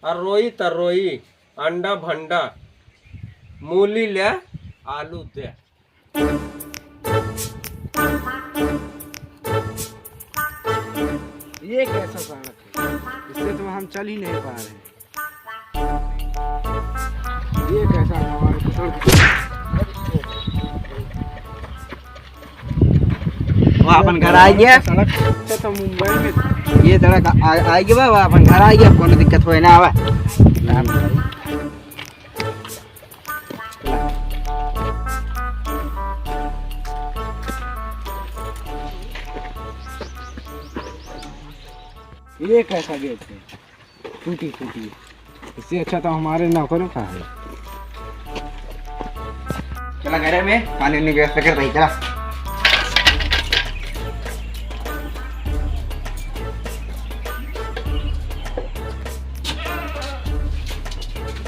अरोई तरोई अंडा भंडा मूली ले आलू दे। ये कैसा सड़क है, इससे तो हम चल ही नहीं पा रहे। ये कैसा हमारे वो अपन घर आ गया। सड़क से तो मुंबई में ये सड़क आ गया बा, अपन घर आ गया, कोनो दिक्कत होए ना आवा। ये कैसा गेट है, टूटी टूटी। इससे अच्छा तो हमारे नौकरों का है। चला घर में पानी की व्यवस्था कर रही। चला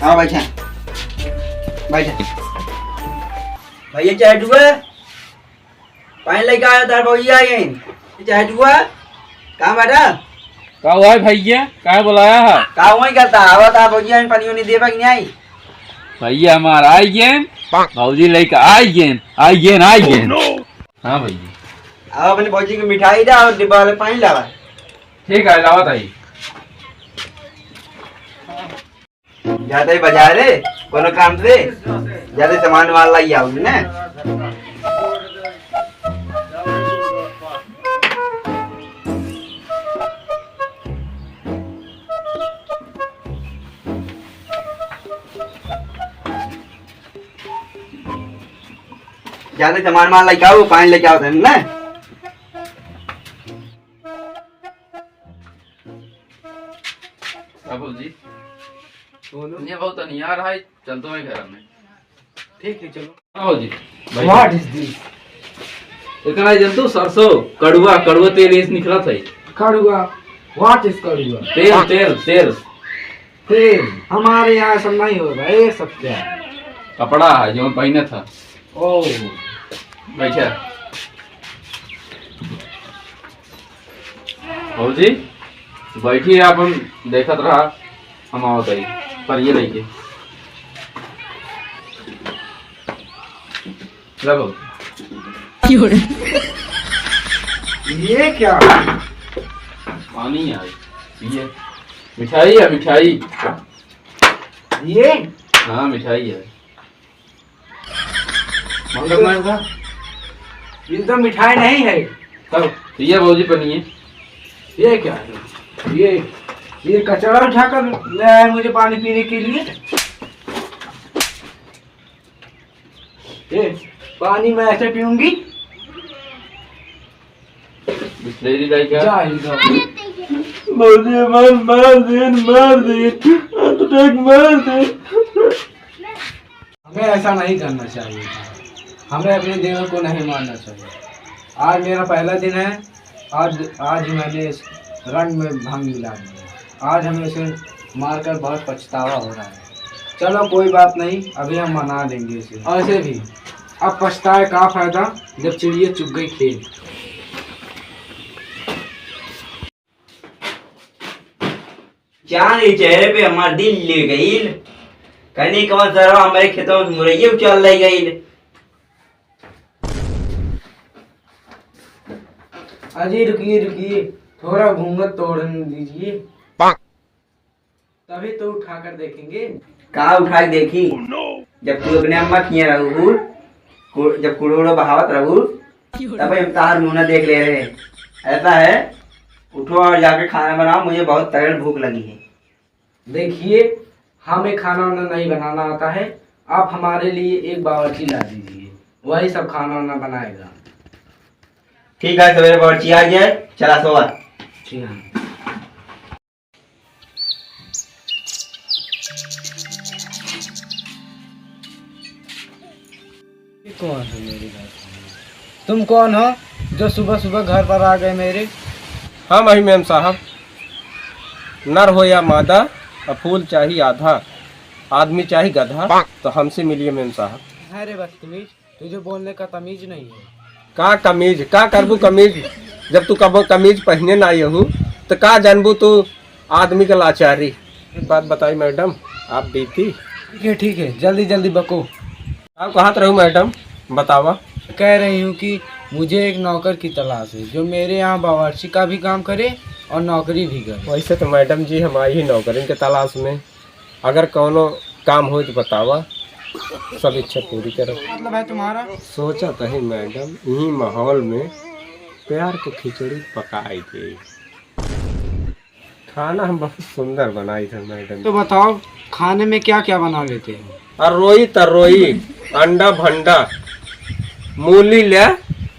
हाँ बैठा बैठा। भैया चाय डुआ पानी लेके आया तार भैया आ गए। चाय डुआ कहाँ बैठा का हुआ है भैया, का बुलाया है? का वही करता आवा तार भैया पानी उनी देबा कि नहीं आई? भैया हमारा आई गेन, भौजी लेके आई गेन। हाँ भैया अब अपने भौजी को मिठाई दा और डिब्बा वाले पानी लावा। ठीक है, लावत आई। जाते बाजार रे कोनो काम से जाते सामान वाला लाई आओ ना। जाते सामान वाला लेके आओ, पानी लेके आओ ना। भौजी ये बहुत नहीं आ रहा है, चलते हैं घर में। ठीक है चलो। हाँ भौजी What is this? इतना जंतु सरसों कड़ुआ कड़ुआ तेल इस निकला था। कड़ुआ? What is कड़ुआ? तेल तेल तेल तेल हमारे यहाँ सब नहीं होगा। ये सब क्या है? कपड़ा है जो पहने था। ओह बैठा भौजी बैठी अपन देखत रहा, हम आवत आई पर ये लेके लगो। ये क्या? पानी है ये, मिठाई है मिठाई। ये हाँ मिठाई है। ये तो मिठाई नहीं है। तब ये भौजी पनी है। ये क्या है? ये कचरा उठाकर ले आए मुझे पानी पीने के लिए। ये पानी मैं ऐसे पीऊंगी? बिस्लेरी लाई क्या? भौजी मार दे हमें ऐसा नहीं करना चाहिए। हमें अपने देवर को नहीं मारना चाहिए। आज मेरा पहला दिन है। आज मैंने इस रंग में भांग मिला दिया। आज हमें इसे मारकर बहुत पछतावा हो रहा है। चलो कोई बात नहीं, अभी हम मना देंगे इसे। ऐसे भी अब पछताए का फायदा जब चिड़िया चुग गई खेल। चांद के चेहरे पे हमारा दिल ले गई। कहीं कमर सरवा हमारे खेतों में मुरैया चल रही गई। अजी रुकिए थोड़ा घूंघट तोड़ने दीजिए, तभी तो उठाकर देखेंगे। कहा उठा के देखी? जब तू अपने अम्मा किए रहू, जब कुड़ोड़ो बहावत रहू, तब हम तार मुंह देख ले रहे। ऐसा है, उठो और जाके खाना बनाओ, मुझे बहुत तगड़ भूख लगी है। देखिए हमें खाना वाना नहीं बनाना आता है। आप हमारे लिए एक बावर्ची ला दीजिए, वही सब खाना वाना बनाएगा। ठीक है, सवेरे बावर्ची आ जाए, चला सोवा। ठीक है। कौन है मेरी बात? तुम कौन हो जो सुबह सुबह घर पर आ गए मेरे? हम ही मेम साहब, नर हो या मादा, फूल चाहिए आधा, आदमी चाहिए गधा, तो हमसे मिलिए मेम साहब। अरे बदतमीज, तुझे बोलने का तमीज नहीं है। का कमीज का करबू कमीज? जब तू कबो कमीज पहने ना आयहू तो का जानबू तू आदमी का लाचारी। एक बात बताई मैडम, आप बीती ठीक है, जल्दी जल्दी बको। आप कहाँ रहूँ मैडम, बतावा। कह रही हूँ कि मुझे एक नौकर की तलाश है जो मेरे यहाँ बावर्ची का भी काम करे और नौकरी भी करे। वैसे तो मैडम जी हम आई ही नौकरी के तलाश में, अगर कोनो काम हो तो बतावा, सब इच्छा पूरी करो। मतलब है तुम्हारा? सोचा तो है मैडम, यही माहौल में प्यार की खिचड़ी पकाई थी। खाना हम बहुत सुंदर बनाई थी मैडम। तो बताओ खाने में क्या क्या बना लेते हो? अरोई तरोई, अंडा भंडा, मूली ले,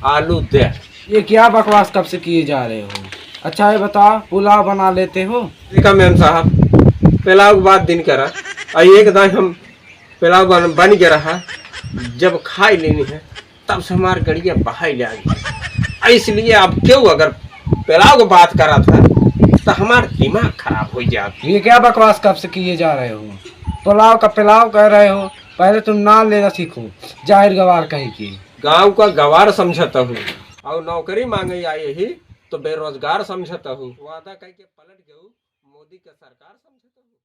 आलू दे। ये क्या बकवास कब से किए जा रहे हो? अच्छा ये बताओ पुलाव बना लेते हो? देखा मैम साहब, पुलाव के बाद दिन करा और एक दाई हम पुलाव बन गया रहा, जब खाई लेनी है तब से हमारे गड़िया बहाई ले गई। इसलिए अब क्यों अगर पुलाव की बात करा था तो हमारा दिमाग खराब हो जाता। ये क्या बकवास कब से किए जा रहे हो? पुलाव का पुलाव कह रहे हो, पहले तुम नाम लेना सीखो, जाहिर गवार कहीं की। गांव का गवार समझता हूँ और नौकरी मांगे आई ही तो बेरोजगार समझता हूँ। वादा कह के पलट गऊ, मोदी का सरकार समझता हूँ।